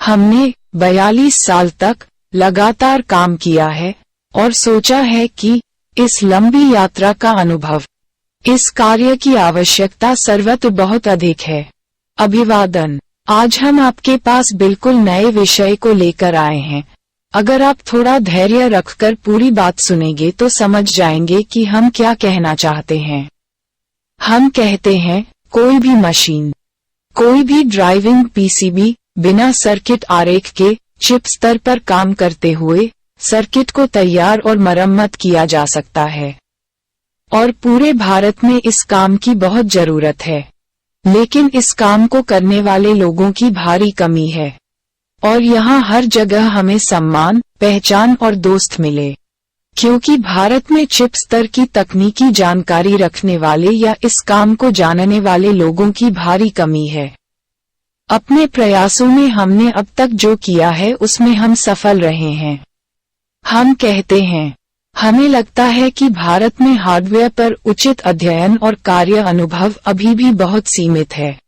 हमने 42 साल तक लगातार काम किया है और सोचा है कि इस लंबी यात्रा का अनुभव, इस कार्य की आवश्यकता सर्वत्र बहुत अधिक है। अभिवादन। आज हम आपके पास बिल्कुल नए विषय को लेकर आए हैं। अगर आप थोड़ा धैर्य रखकर पूरी बात सुनेंगे तो समझ जाएंगे कि हम क्या कहना चाहते हैं। हम कहते हैं कोई भी मशीन, कोई भी ड्राइविंग पीसीबी बिना सर्किट आरेख के चिप स्तर पर काम करते हुए सर्किट को तैयार और मरम्मत किया जा सकता है। और पूरे भारत में इस काम की बहुत जरूरत है, लेकिन इस काम को करने वाले लोगों की भारी कमी है। और यहाँ हर जगह हमें सम्मान, पहचान और दोस्त मिले, क्योंकि भारत में चिप स्तर की तकनीकी जानकारी रखने वाले या इस काम को जानने वाले लोगों की भारी कमी है। अपने प्रयासों में हमने अब तक जो किया है उसमें हम सफल रहे हैं। हम कहते हैं, हमें लगता है कि भारत में हार्डवेयर पर उचित अध्ययन और कार्य अनुभव अभी भी बहुत सीमित है।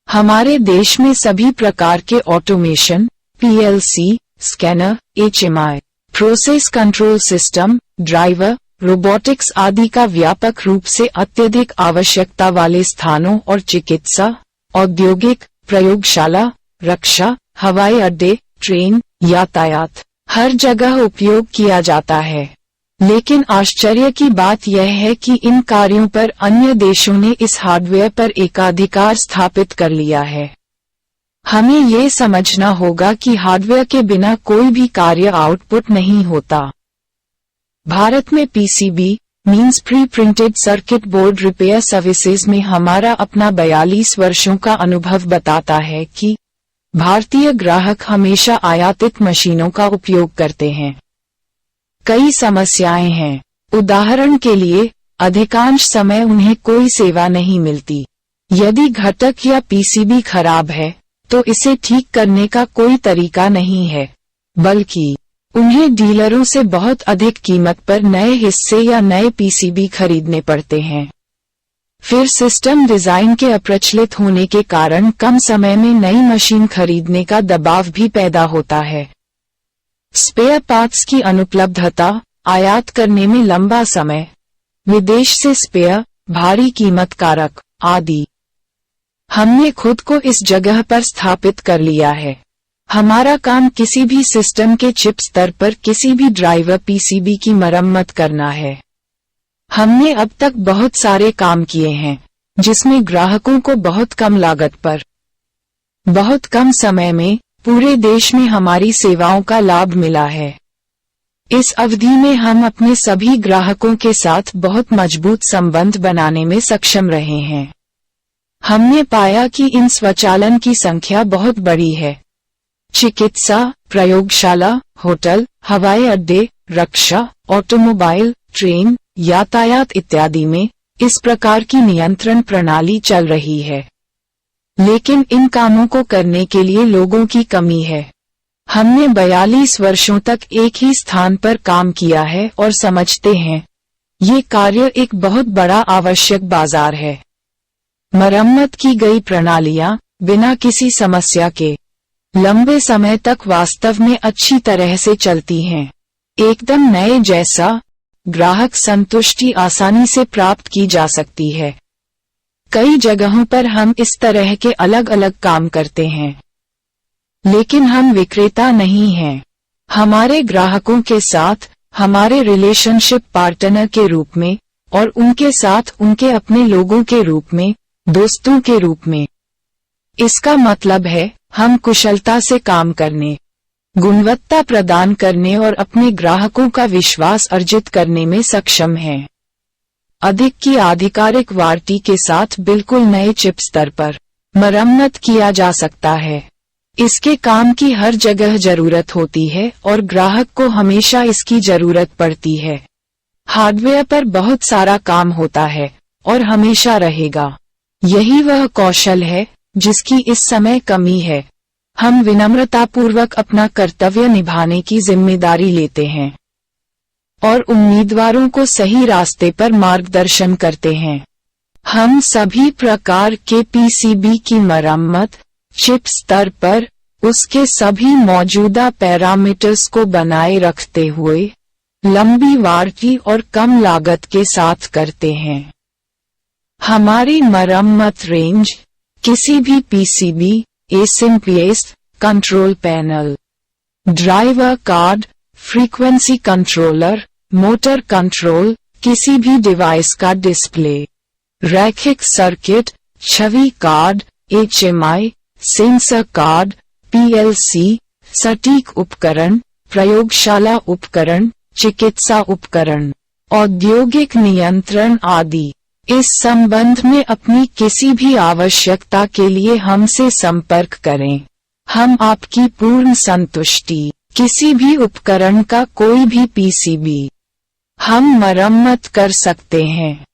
हमारे देश में सभी प्रकार के automation, PLC, scanner, HMI, process control system, driver, robotics आदि का व्यापक रूप से अत्यधिक आवश्यकता वाले स्थानों और चिकित्सा, औद्योगिक, प्रयोगशाला, रक्षा, हवाई अड्डे, ट्रेन, यातायात, हर जगह उपयोग किया जाता है। लेकिन आश्चर्य की बात यह है कि इन कार्यों पर अन्य देशों ने इस हार्डवेयर पर एकाधिकार स्थापित कर लिया है। हमें ये समझना होगा कि हार्डवेयर के बिना कोई भी कार्य आउटपुट नहीं होता। भारत में PCB means pre printed circuit board repair services में हमारा अपना 42 वर्षों का अनुभव बताता है कि भारतीय ग्राहक हमेशा आयातित मशीनों का उपयोग करते हैं। कई समस्याएं हैं। उदाहरण के लिए, अधिकांश समय उन्हें कोई सेवा नहीं मिलती। यदि घटक या पीसीबी खराब है तो इसे ठीक करने का कोई तरीका नहीं है, बल्कि उन्हें डीलरों से बहुत अधिक कीमत पर नए हिस्से या नए पीसीबी खरीदने पड़ते हैं। फिर सिस्टम डिजाइन के अप्रचलित होने के कारण कम समय में नई मशीन खरीदने का दबाव भी पैदा होता है। स्पेयर पार्ट्स की अनुपलब्धता, आयात करने में लंबा समय, विदेश से स्पेयर, भारी कीमत कारक आदि। हमने खुद को इस जगह पर स्थापित कर लिया है। हमारा काम किसी भी सिस्टम के चिप स्तर पर किसी भी ड्राइवर पीसीबी की मरम्मत करना है। हमने अब तक बहुत सारे काम किए हैं, जिसमें ग्राहकों को बहुत कम लागत पर, बहुत कम समय में पूरे देश में हमारी सेवाओं का लाभ मिला है। इस अवधि में हम अपने सभी ग्राहकों के साथ बहुत मजबूत संबंध बनाने में सक्षम रहे हैं। हमने पाया कि इन स्वचालन की संख्या बहुत बड़ी है। चिकित्सा, प्रयोगशाला, होटल, हवाई अड्डे, रक्षा, ऑटोमोबाइल, ट्रेन, यातायात इत्यादि में इस प्रकार की नियंत्रण प्रणाली चल रही है। लेकिन इन कामों को करने के लिए लोगों की कमी है। हमने 42 वर्षों तक एक ही स्थान पर काम किया है और समझते हैं, ये कार्य एक बहुत बड़ा आवश्यक बाजार है। मरम्मत की गई प्रणालियां बिना किसी समस्या के लंबे समय तक वास्तव में अच्छी तरह से चलती हैं। एकदम नए जैसा ग्राहक संतुष्टि आसानी से प्राप्त की जा सकती है। कई जगहों पर हम इस तरह के अलग अलग काम करते हैं, लेकिन हम विक्रेता नहीं हैं। हमारे ग्राहकों के साथ हमारे रिलेशनशिप पार्टनर के रूप में और उनके साथ उनके अपने लोगों के रूप में, दोस्तों के रूप में। इसका मतलब है हम कुशलता से काम करने, गुणवत्ता प्रदान करने और अपने ग्राहकों का विश्वास अर्जित करने में सक्षम हैं। अधिक की आधिकारिक वारंटी के साथ बिल्कुल नए चिप स्तर पर मरम्मत किया जा सकता है। इसके काम की हर जगह जरूरत होती है और ग्राहक को हमेशा इसकी जरूरत पड़ती है। हार्डवेयर पर बहुत सारा काम होता है और हमेशा रहेगा। यही वह कौशल है जिसकी इस समय कमी है। हम विनम्रतापूर्वक अपना कर्तव्य निभाने की जिम्मेदारी लेते हैं और उम्मीदवारों को सही रास्ते पर मार्गदर्शन करते हैं। हम सभी प्रकार के पीसीबी की मरम्मत चिप स्तर पर उसके सभी मौजूदा पैरामीटर्स को बनाए रखते हुए लंबी वारंटी और कम लागत के साथ करते हैं। हमारी मरम्मत रेंज किसी भी PCB, assemblies, control panel, driver card, frequency controller, motor control, किसी भी डिवाइस का डिस्प्ले, रैखिक सर्किट, छवि card, HMI, sensor card, PLC, सटीक उपकरण, प्रयोगशाला उपकरण, चिकित्सा उपकरण, औद्योगिक नियंत्रण आदि। इस संबंध में अपनी किसी भी आवश्यकता के लिए हमसे संपर्क करें। हम आपकी पूर्ण संतुष्टि, किसी भी उपकरण का कोई भी PCB हम मरम्मत कर सकते हैं।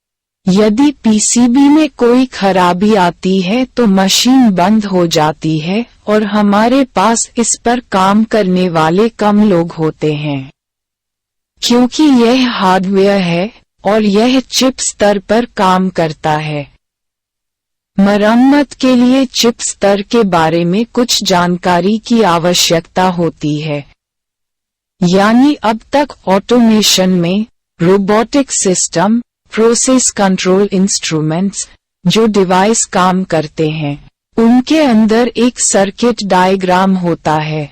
यदि PCB में कोई खराबी आती है तो मशीन बंद हो जाती है और हमारे पास इस पर काम करने वाले कम लोग होते हैं। क्योंकि यह हार्डवेयर है और यह चिप स्तर पर काम करता है। मरम्मत के लिए चिप स्तर के बारे में कुछ जानकारी की आवश्यकता होती है। यानी अब तक ऑटोमेशन में robotic system, process control instruments, जो डिवाइस काम करते हैं, उनके अंदर एक सर्किट डायग्राम होता है।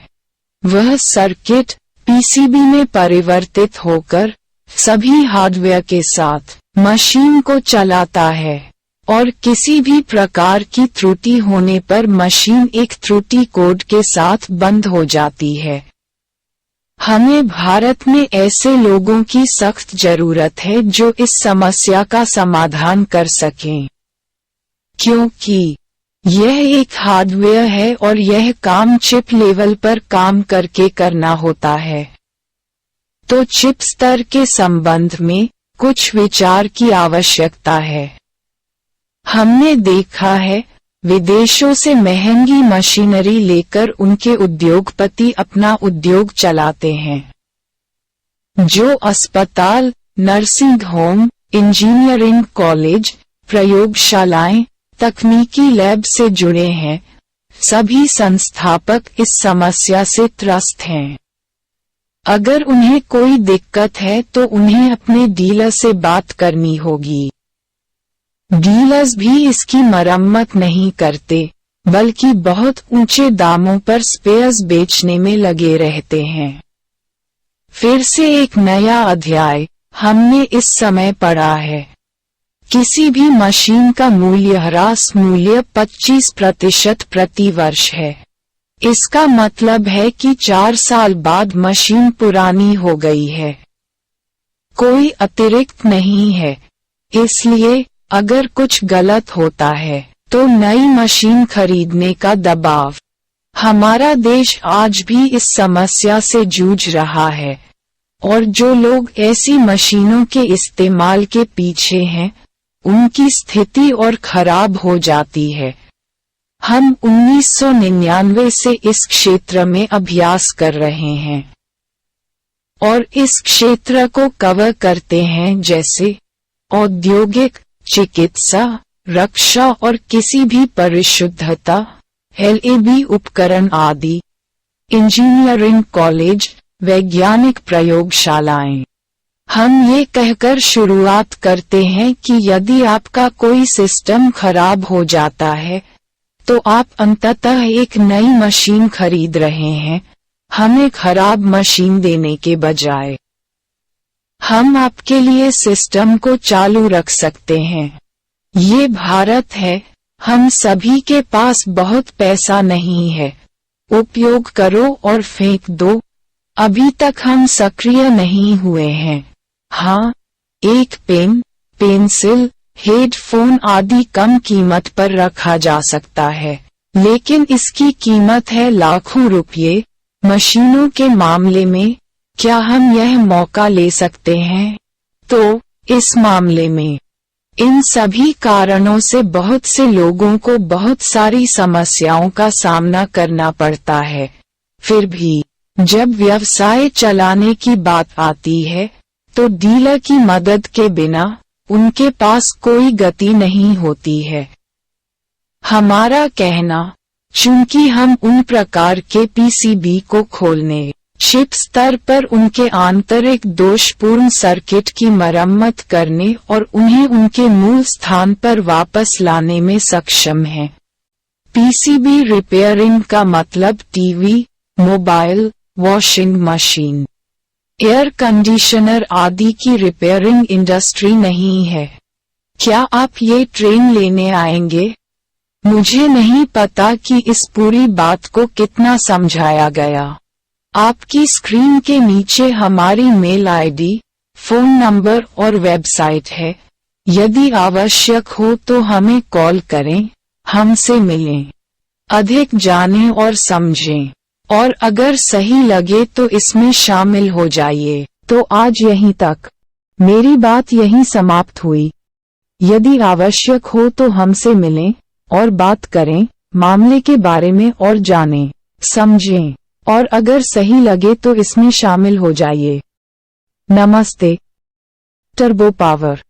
वह सर्किट PCB में परिवर्तित होकर सभी हार्डवेयर के साथ मशीन को चलाता है और किसी भी प्रकार की त्रुटि होने पर मशीन एक त्रुटि कोड के साथ बंद हो जाती है। हमें भारत में ऐसे लोगों की सख्त जरूरत है जो इस समस्या का समाधान कर सकें, क्योंकि यह एक हार्डवेयर है और यह काम चिप लेवल पर काम करके करना होता है। तो चिप स्तर के संबंध में कुछ विचार की आवश्यकता है। हमने देखा है, विदेशों से महंगी मशीनरी लेकर उनके उद्योगपति अपना उद्योग चलाते हैं। जो अस्पताल, नर्सिंग होम, इंजीनियरिंग कॉलेज, प्रयोगशालाएं, तकनीकी लैब से जुड़े हैं, सभी संस्थापक इस समस्या से त्रस्त हैं। अगर उन्हें कोई दिक्कत है तो उन्हें अपने डीलर से बात करनी होगी। डीलर्स भी इसकी मरम्मत नहीं करते, बल्कि बहुत ऊंचे दामों पर स्पेयर्स बेचने में लगे रहते हैं। फिर से एक नया अध्याय हमने इस समय पढ़ा है। किसी भी मशीन का मूल्यह्रास मूल्य 25% प्रति वर्ष है। इसका मतलब है कि 4 साल बाद मशीन पुरानी हो गई है। कोई अतिरिक्त नहीं है। इसलिए अगर कुछ गलत होता है तो नई मशीन खरीदने का दबाव। हमारा देश आज भी इस समस्या से जूझ रहा है और जो लोग ऐसी मशीनों के इस्तेमाल के पीछे हैं, उनकी स्थिति और खराब हो जाती है। हम 1999 से इस क्षेत्र में अभ्यास कर रहे हैं और इस क्षेत्र को कवर करते हैं, जैसे औद्योगिक, चिकित्सा, रक्षा और किसी भी परिशुद्धता, LAB उपकरण आदि, इंजीनियरिंग कॉलेज, वैज्ञानिक प्रयोगशालाएं। हम ये कहकर शुरुआत करते हैं कि यदि आपका कोई सिस्टम खराब हो जाता है तो आप अंततः एक नई मशीन खरीद रहे हैं, हमें खराब मशीन देने के बजाय। हम आपके लिए सिस्टम को चालू रख सकते हैं। ये भारत है, हम सभी के पास बहुत पैसा नहीं है। उपयोग करो और फेंक दो। अभी तक हम सक्रिय नहीं हुए हैं। हाँ, एक पेन, पेंसिल, हेडफोन आदि कम कीमत पर रखा जा सकता है, लेकिन इसकी कीमत है लाखों रुपये। मशीनों के मामले में क्या हम यह मौका ले सकते हैं? तो इस मामले में इन सभी कारणों से बहुत से लोगों को बहुत सारी समस्याओं का सामना करना पड़ता है। फिर भी जब व्यवसाय चलाने की बात आती है तो डीलर की मदद के बिना उनके पास कोई गति नहीं होती है। हमारा कहना, चूंकि हम उन प्रकार के पीसीबी को खोलने, चिप स्तर पर उनके आंतरिक दोषपूर्ण सर्किट की मरम्मत करने और उन्हें उनके मूल स्थान पर वापस लाने में सक्षम हैं। पीसीबी रिपेयरिंग का मतलब TV, mobile, washing machine, air conditioner आदि की रिपेयरिंग इंडस्ट्री नहीं है। क्या आप ये ट्रेन लेने आएंगे? मुझे नहीं पता कि इस पूरी बात को कितना समझाया गया। आपकी स्क्रीन के नीचे हमारी मेल आईडी, फोन नंबर और वेबसाइट है। यदि आवश्यक हो तो हमें कॉल करें, हमसे मिलें, अधिक जानें और समझें, और अगर सही लगे तो इसमें शामिल हो जाइए। तो आज यहीं तक। मेरी बात यहीं समाप्त हुई। यदि आवश्यक हो तो हमसे मिलें और बात करें, मामले के बारे में और जानें, समझें, और अगर सही लगे तो इसमें शामिल हो जाइए। नमस्ते। Turbo power.